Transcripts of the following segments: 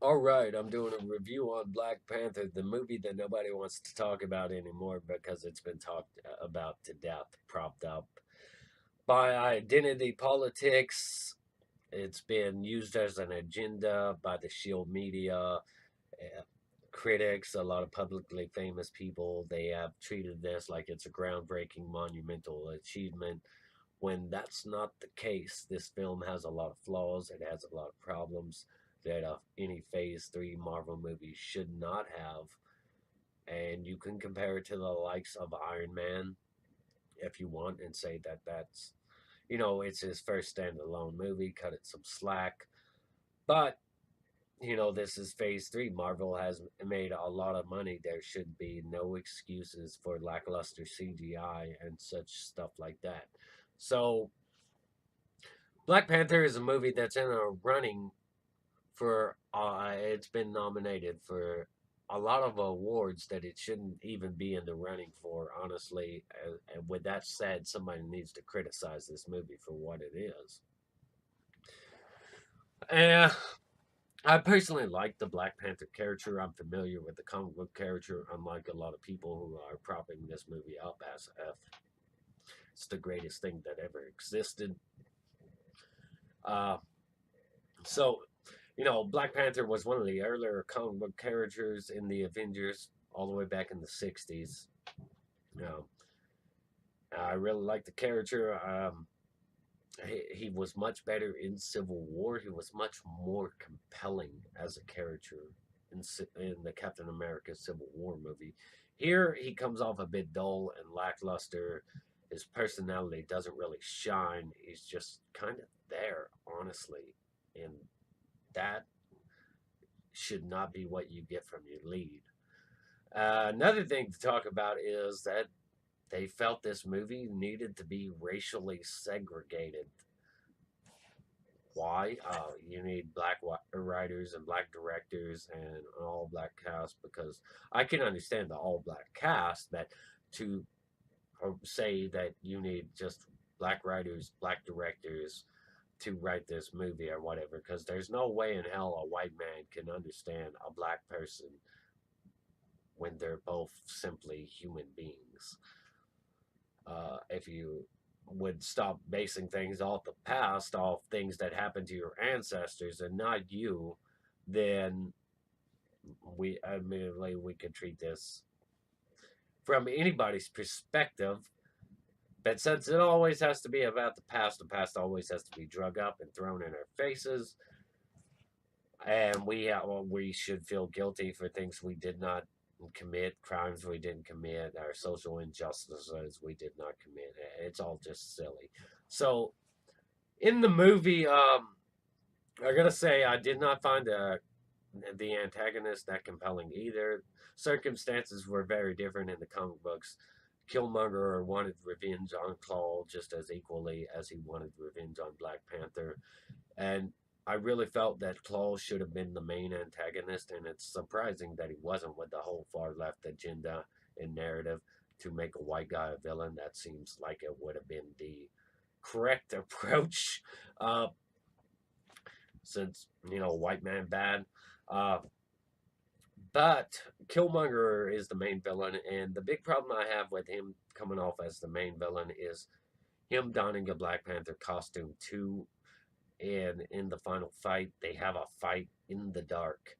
All right, I'm doing a review on Black Panther, the movie that nobody wants to talk about anymore because it's been talked about to death, propped up by identity politics. It's been used as an agenda by the shield media, critics, a lot of publicly famous people. They have treated this like it's a groundbreaking, monumental achievement when that's not the case. This film has a lot of flaws, it has a lot of problems that any Phase 3 Marvel movie should not have. And you can compare it to the likes of Iron Man if you want and say that it's his first standalone movie, cut it some slack. But, this is Phase 3. Marvel has made a lot of money. There should be no excuses for lackluster CGI and such stuff like that. So, Black Panther is a movie that's in a running for it's been nominated for a lot of awards that it shouldn't even be in the running for, honestly. And with that said, somebody needs to criticize this movie for what it is. And I personally like the Black Panther character. I'm familiar with the comic book character, unlike a lot of people who are propping this movie up as if it's the greatest thing that ever existed. Uh, so Black Panther was one of the earlier comic book characters in the Avengers, all the way back in the '60s. Um, I really like the character. He was much better in Civil War. He was much more compelling as a character in the Captain America Civil War movie. Here, he comes off a bit dull and lackluster. His personality doesn't really shine. He's just kind of there, honestly. And that should not be what you get from your lead. Another thing to talk about is that they felt this movie needed to be racially segregated. Why? You need black writers and black directors and an all black cast, because I can understand the all black cast, that to say that you need just black writers, black directors to write this movie or whatever, because there's no way in hell a white man can understand a black person when they're both simply human beings. If you would stop basing things off the past, off things that happened to your ancestors and not you, then we could treat this from anybody's perspective. But since it always has to be about the past always has to be drug up and thrown in our faces, and we should feel guilty for things we did not commit, crimes we didn't commit, our social injustices we did not commit. It's all just silly. So in the movie, I gotta say I did not find the antagonist that compelling either. Circumstances were very different in the comic books. Killmonger wanted revenge on Claw just as equally as he wanted revenge on Black Panther. And I really felt that Claw should have been the main antagonist, and it's surprising that he wasn't, with the whole far left agenda and narrative to make a white guy a villain. That seems like it would have been the correct approach, uh, since, white man bad. Uh, but Killmonger is the main villain, and the big problem I have with him coming off as the main villain is him donning a Black Panther costume too. And in the final fight, they have a fight in the dark,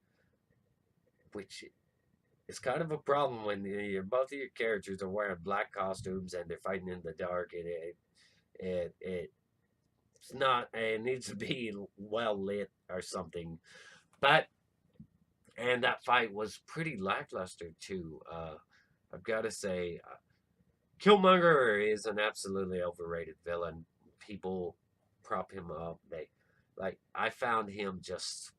which is kind of a problem when both of your characters are wearing black costumes and they're fighting in the dark. It's not. It needs to be well lit or something. But and that fight was pretty lackluster too. I've got to say, Killmonger is an absolutely overrated villain. People prop him up. I found him just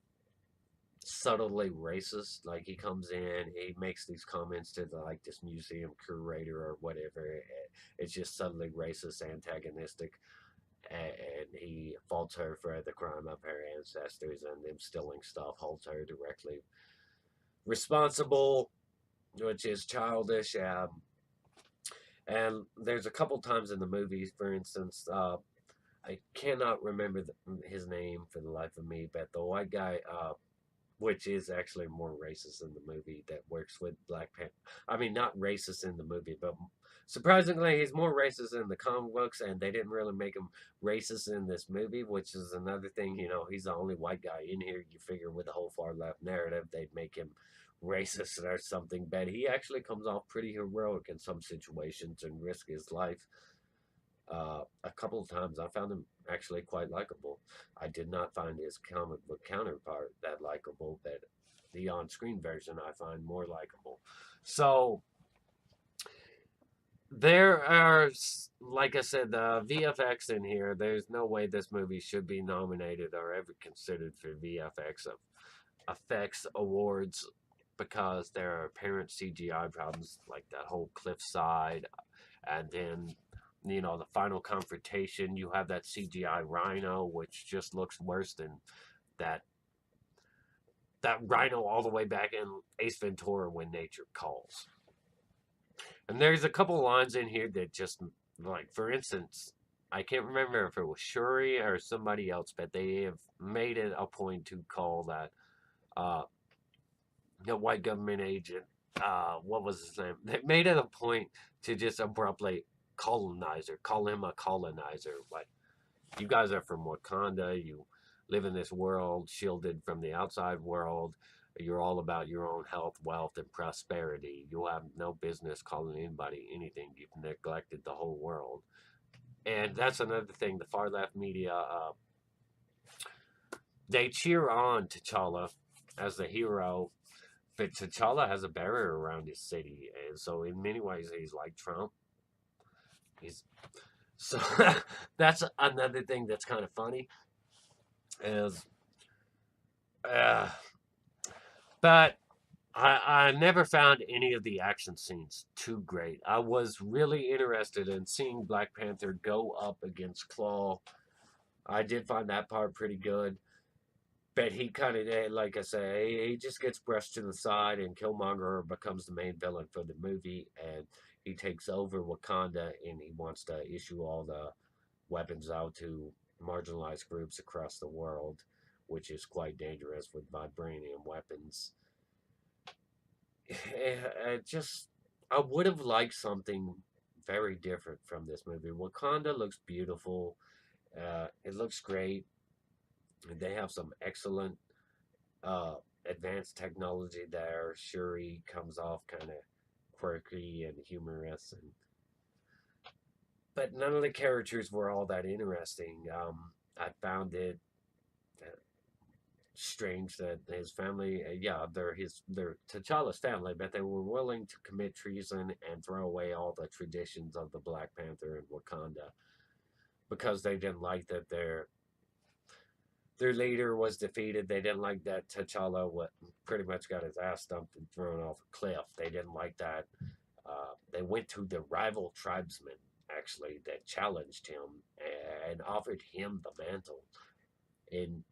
subtly racist. Like, he comes in, he makes these comments to this museum curator or whatever. It's just subtly racist, antagonistic, and he faults her for the crime of her ancestors and them stealing stuff. Holds her directly responsible, which is childish. And there's a couple times in the movies, for instance, I cannot remember his name for the life of me, but the white guy which is actually more racist in the movie that works with Black Panther. I mean, not racist in the movie, but surprisingly, he's more racist in the comic books, and they didn't really make him racist in this movie, which is another thing. You know, he's the only white guy in here. You figure with the whole far left narrative, they'd make him racist or something, but he actually comes off pretty heroic in some situations and risk his life. A couple of times I found him actually quite likable. I did not find his comic book counterpart that likable, but the on screen version I find more likable. So there are, like I said, the VFX in here. There's no way this movie should be nominated or ever considered for VFX of effects awards because there are apparent CGI problems, like that whole cliffside, and then the final confrontation. You have that CGI rhino, which just looks worse than that rhino all the way back in Ace Ventura: When Nature Calls. And there's a couple lines in here that just, like, for instance, I can't remember if it was Shuri or somebody else, but they have made it a point to call that the white government agent, what was his name? They made it a point to just abruptly call him a colonizer. Like, you guys are from Wakanda, you live in this world shielded from the outside world. You're all about your own health, wealth, and prosperity. You have no business calling anybody anything. You've neglected the whole world. And that's another thing. The far left media, they cheer on T'Challa as the hero, but T'Challa has a barrier around his city. And so, in many ways, he's like Trump. He's so that's another thing that's kind of funny is, uh, but I never found any of the action scenes too great. I was really interested in seeing Black Panther go up against Claw. I did find that part pretty good. But he kind of, like I say, he just gets brushed to the side, and Killmonger becomes the main villain for the movie, and he takes over Wakanda, and he wants to issue all the weapons out to marginalized groups across the world, which is quite dangerous with vibranium weapons. Just, I would have liked something very different from this movie. Wakanda looks beautiful. It looks great. They have some excellent uh, advanced technology there. Shuri comes off kind of quirky and humorous, but none of the characters were all that interesting. I found it strange that his family, yeah, they're T'Challa's family, but they were willing to commit treason and throw away all the traditions of the Black Panther and Wakanda because they didn't like that their leader was defeated. They didn't like that T'Challa pretty much got his ass stumped and thrown off a cliff. They didn't like that. They went to the rival tribesman, actually, that challenged him and offered him the mantle. And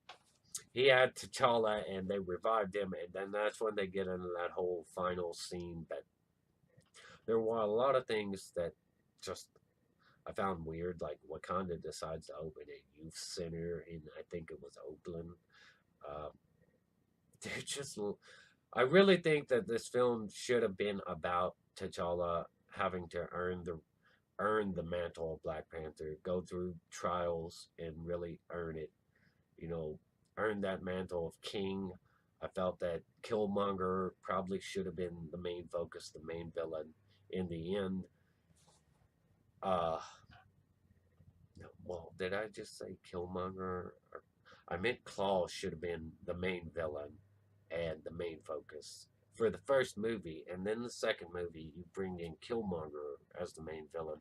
he had T'Challa, and they revived him, and then that's when they get into that whole final scene. But there were a lot of things that just I found weird, like Wakanda decides to open a youth center in, I think it was Oakland. Uh, they're just, I really think that this film should have been about T'Challa having to earn the mantle of Black Panther, go through trials and really earn it. You know, earn that mantle of king. I felt that Killmonger probably should have been the main focus, the main villain in the end. Uh, well, did I just say Killmonger? Or, I meant Claw should have been the main villain and the main focus for the first movie, and then the second movie you bring in Killmonger as the main villain.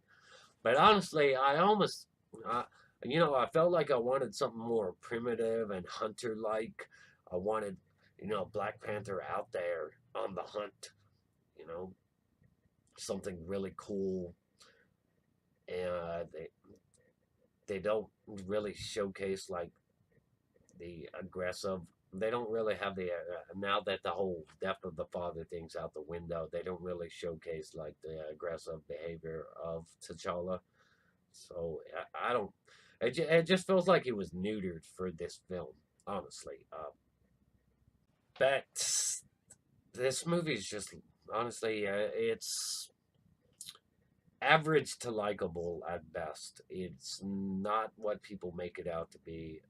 But honestly, uh, I felt like I wanted something more primitive and hunter-like. I wanted, Black Panther out there on the hunt. You know, something really cool. And they don't really showcase like the aggressive. They don't really have the now that the whole death of the father thing's out the window. They don't really showcase like the aggressive behavior of T'Challa. So I don't. It just feels like he was neutered for this film, honestly. But this movie is just, honestly, it's average to likable at best. It's not what people make it out to be.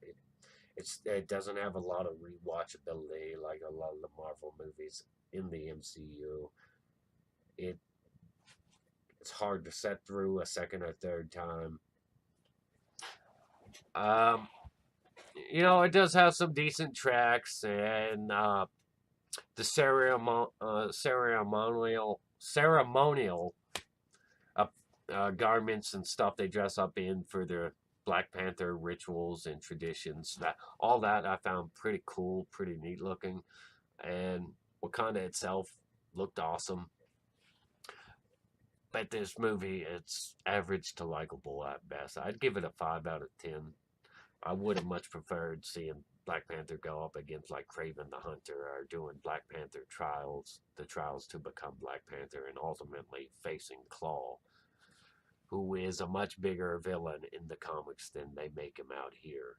It doesn't have a lot of rewatchability like a lot of the Marvel movies in the MCU. It it's hard to set through a second or third time. Um, it does have some decent tracks, and the ceremonial uh, garments and stuff they dress up in for their Black Panther rituals and traditions. All that I found pretty cool, pretty neat looking, and Wakanda itself looked awesome. But this movie, it's average to likable at best. I'd give it a 5 out of 10. I would have much preferred seeing Black Panther go up against like Craven the Hunter, or doing Black Panther the trials to become Black Panther, and ultimately facing Claw, who is a much bigger villain in the comics than they make him out here.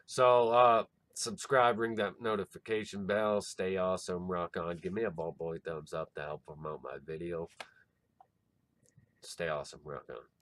So, subscribe, ring that notification bell, stay awesome, rock on. Give me a ball boy thumbs up to help promote my video. Stay awesome, rock on.